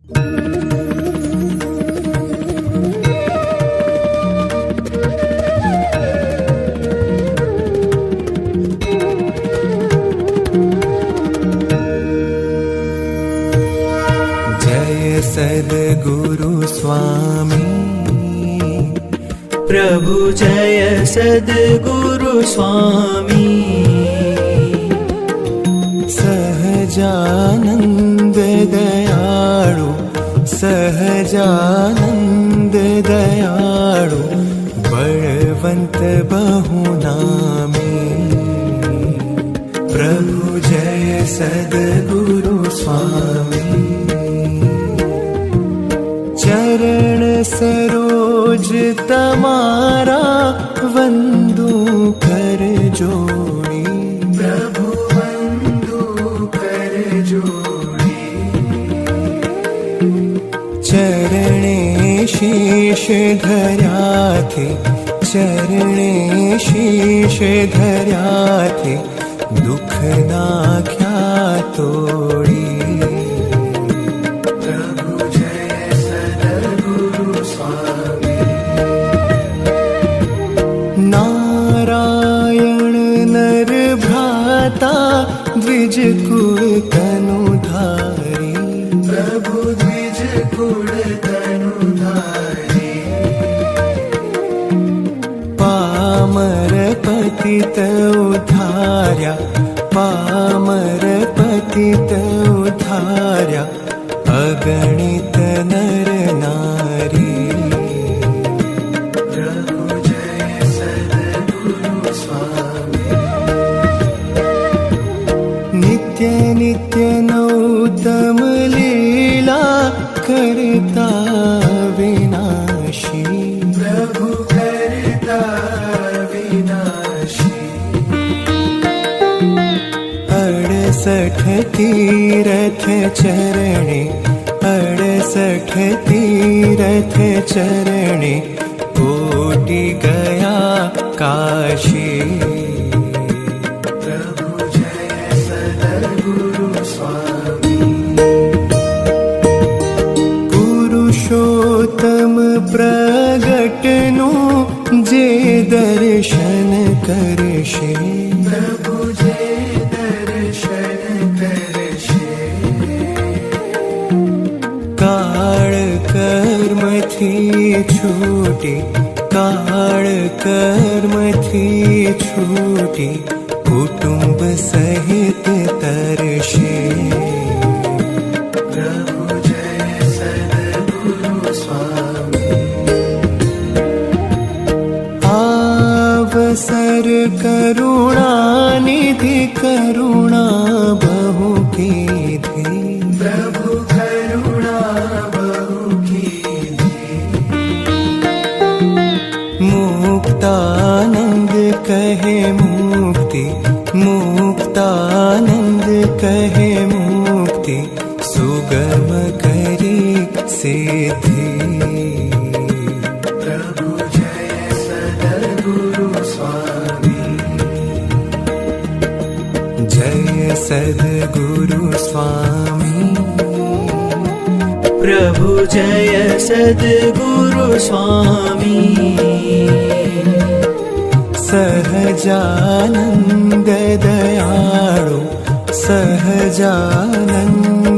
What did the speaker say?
जय सद्गुरु स्वामी प्रभु जय सद्गुरु स्वामी सहजानंद दयाळु सहजानंद दयाळु बलवंत बहुनामी प्रभु जय सद्गुरु स्वामी चरण सरोज तमारा वंदू कर जोड़ी प्रभु वंदू कर जोड़ी चरणे शीश धर्या थे चरणे शीश धर्या थे दुख नाख्या तोड़ी नारायण नर भ्राता द्विज कुल तनुधारी प्रभु द्विज कुल तनुधारी पामर पतित उद्धार्या पामर पतित उद्धार्या अगणित नर नारी नित्य नित्य नौतम लीला करता विनाशी प्रभु करता विनाशी 68 तीरथ चरणे 68 तीरथ चरणे कोटि गया काशी पुरुषोत्तम प्रगटनु जे दर्शन करशे प्रभु जे दर्शन करशे काळ कर्म थी छूटी काळ कर्म थी छूटी कुटुंब सहित तरशे अवसर करुणा निधि करुणा बहु कीधी प्रभु करुणा बहु कीधी मुक्तानंद कहे मुक्ति मुक्तानंद कहे मुक्ति सुगम करी सिद्धि जय सद्गुरु स्वामी प्रभु जय सद्गुरु स्वामी सहजानंद दयाळु सहजानंद